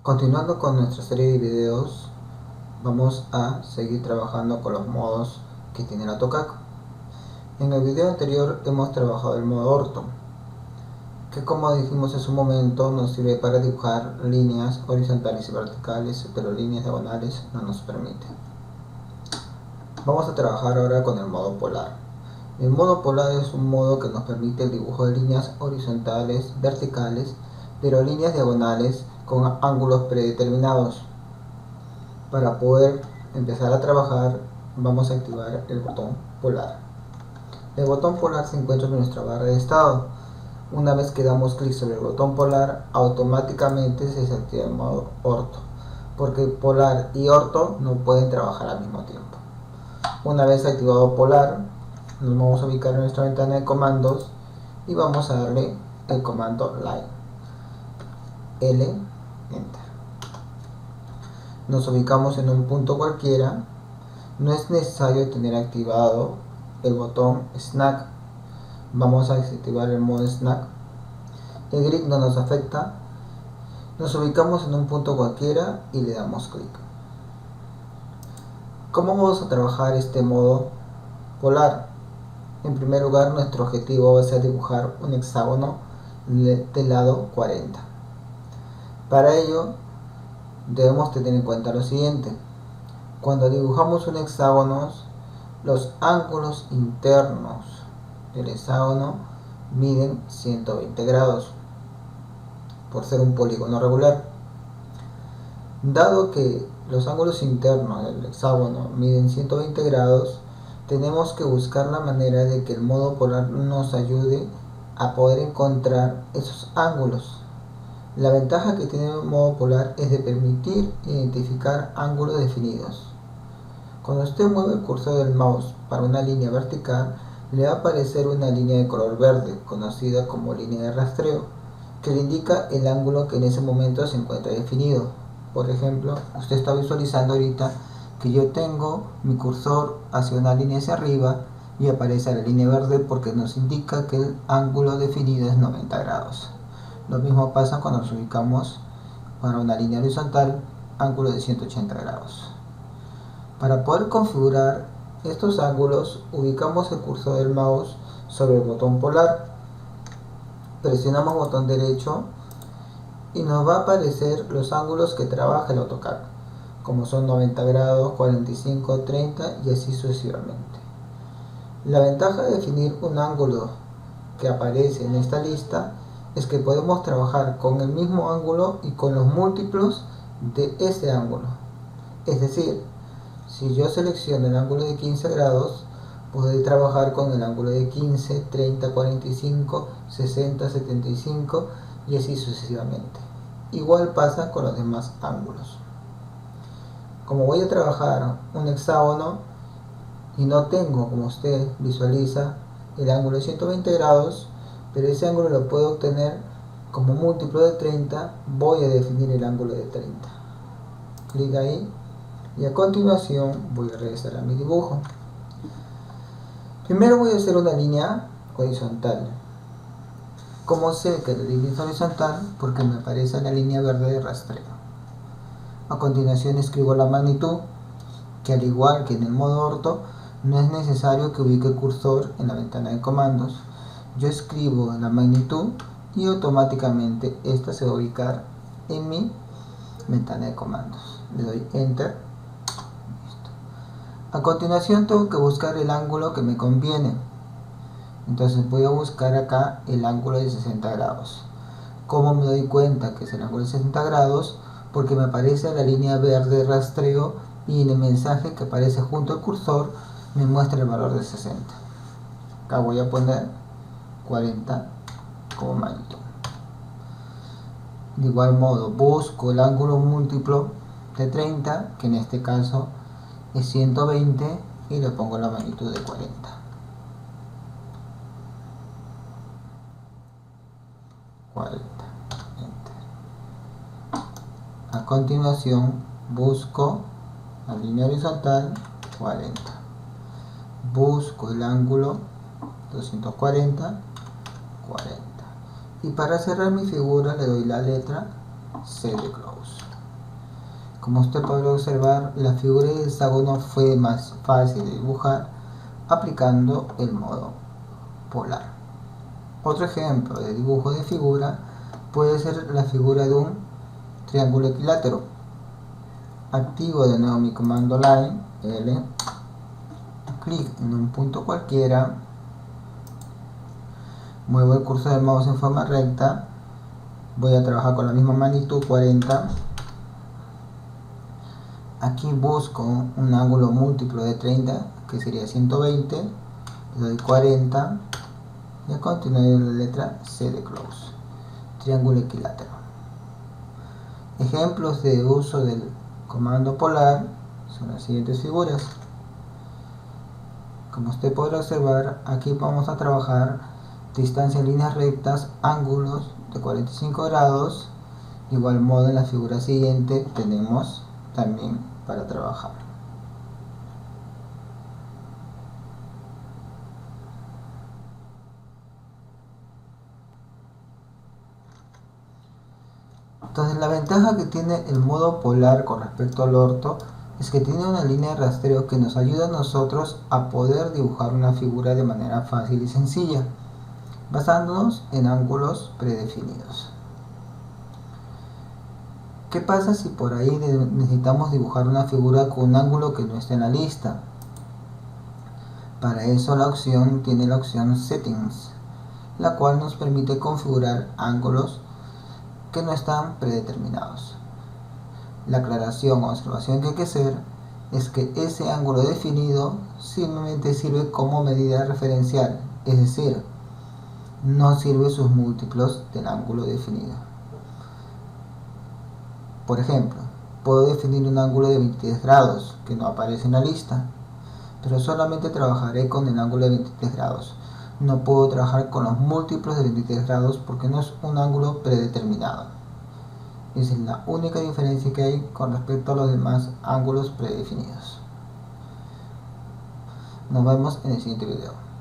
Continuando con nuestra serie de videos, vamos a seguir trabajando con los modos que tiene el AutoCAD. En el video anterior hemos trabajado el modo orto, que como dijimos en su momento nos sirve para dibujar líneas horizontales y verticales, pero líneas diagonales no nos permite. Vamos a trabajar ahora con el modo polar. El modo polar es un modo que nos permite el dibujo de líneas horizontales, verticales, pero líneas diagonales con ángulos predeterminados. Para poder empezar a trabajar, vamos a activar el botón polar. El botón polar se encuentra en nuestra barra de estado. Una vez que damos clic sobre el botón polar, automáticamente se desactiva el modo orto, porque polar y orto no pueden trabajar al mismo tiempo. Una vez activado polar, nos vamos a ubicar en nuestra ventana de comandos y vamos a darle el comando line, L, enter. Nos ubicamos en un punto cualquiera. No es necesario tener activado el botón Snag. Vamos a activar el modo Snag. El grid no nos afecta. Nos ubicamos en un punto cualquiera y le damos clic. ¿Cómo vamos a trabajar este modo polar? En primer lugar, nuestro objetivo va a ser dibujar un hexágono del lado 40. Para ello, debemos tener en cuenta lo siguiente. Cuando dibujamos un hexágono, los ángulos internos del hexágono miden 120 grados, por ser un polígono regular. Dado que los ángulos internos del hexágono miden 120 grados, tenemos que buscar la manera de que el modo polar nos ayude a poder encontrar esos ángulos. La ventaja que tiene el modo polar es de permitir identificar ángulos definidos. Cuando usted mueve el cursor del mouse para una línea vertical, le va a aparecer una línea de color verde, conocida como línea de rastreo, que le indica el ángulo que en ese momento se encuentra definido. Por ejemplo, usted está visualizando ahorita que yo tengo mi cursor hacia una línea hacia arriba y aparece la línea verde porque nos indica que el ángulo definido es 90 grados. Lo mismo pasa cuando nos ubicamos para una línea horizontal, ángulo de 180 grados. Para poder configurar estos ángulos, ubicamos el cursor del mouse sobre el botón polar, presionamos botón derecho y nos va a aparecer los ángulos que trabaja el AutoCAD, como son 90 grados, 45, 30 y así sucesivamente. La ventaja de definir un ángulo que aparece en esta lista es que podemos trabajar con el mismo ángulo y con los múltiplos de ese ángulo. Es decir, si yo selecciono el ángulo de 15 grados, podré trabajar con el ángulo de 15, 30, 45, 60, 75 y así sucesivamente. Igual pasa con los demás ángulos. Como voy a trabajar un hexágono y no tengo, como usted visualiza, el ángulo de 120 grados, pero ese ángulo lo puedo obtener como múltiplo de 30, voy a definir el ángulo de 30. Clic ahí y a continuación voy a regresar a mi dibujo. Primero voy a hacer una línea horizontal. ¿Cómo sé que la línea es horizontal? Porque me aparece la línea verde de rastreo. A continuación escribo la magnitud, que al igual que en el modo orto, no es necesario que ubique el cursor en la ventana de comandos. Yo escribo la magnitud y automáticamente esta se va a ubicar en mi ventana de comandos. Le doy enter. Listo. A continuación tengo que buscar el ángulo que me conviene. Entonces voy a buscar acá el ángulo de 60 grados. ¿Cómo me doy cuenta que es el ángulo de 60 grados? Porque me aparece la línea verde de rastreo y en el mensaje que aparece junto al cursor me muestra el valor de 60. Acá voy a poner 40 como magnitud. De igual modo busco el ángulo múltiplo de 30, que en este caso es 120, y le pongo la magnitud de 40. Enter. A continuación busco la línea horizontal 40. Busco el ángulo 240, 40. Y para cerrar mi figura le doy la letra C de close. Como usted podrá observar, la figura del hexágono fue más fácil de dibujar aplicando el modo polar. Otro ejemplo de dibujo de figura puede ser la figura de un triángulo equilátero. Activo de nuevo mi comando line, L, clic en un punto cualquiera, muevo el cursor del mouse en forma recta, voy a trabajar con la misma magnitud 40. Aquí busco un ángulo múltiplo de 30, que sería 120, le doy 40 y a continuación la letra C de close, triángulo equilátero. Ejemplos de uso del comando polar son las siguientes figuras. Como usted podrá observar, aquí vamos a trabajar distancia en líneas rectas, ángulos de 45 grados. De igual modo en la figura siguiente tenemos también para trabajar. Entonces la ventaja que tiene el modo polar con respecto al orto es que tiene una línea de rastreo que nos ayuda a nosotros a poder dibujar una figura de manera fácil y sencilla, basándonos en ángulos predefinidos. ¿Qué pasa si por ahí necesitamos dibujar una figura con un ángulo que no esté en la lista? Para eso tiene la opción Settings, la cual nos permite configurar ángulos que no están predeterminados. La aclaración o observación que hay que hacer es que ese ángulo definido simplemente sirve como medida referencial, es decir, no sirve sus múltiplos del ángulo definido. Por ejemplo, puedo definir un ángulo de 23 grados que no aparece en la lista, pero solamente trabajaré con el ángulo de 23 grados. No puedo trabajar con los múltiplos de 23 grados porque no es un ángulo predeterminado. Esa es la única diferencia que hay con respecto a los demás ángulos predefinidos. Nos vemos en el siguiente video.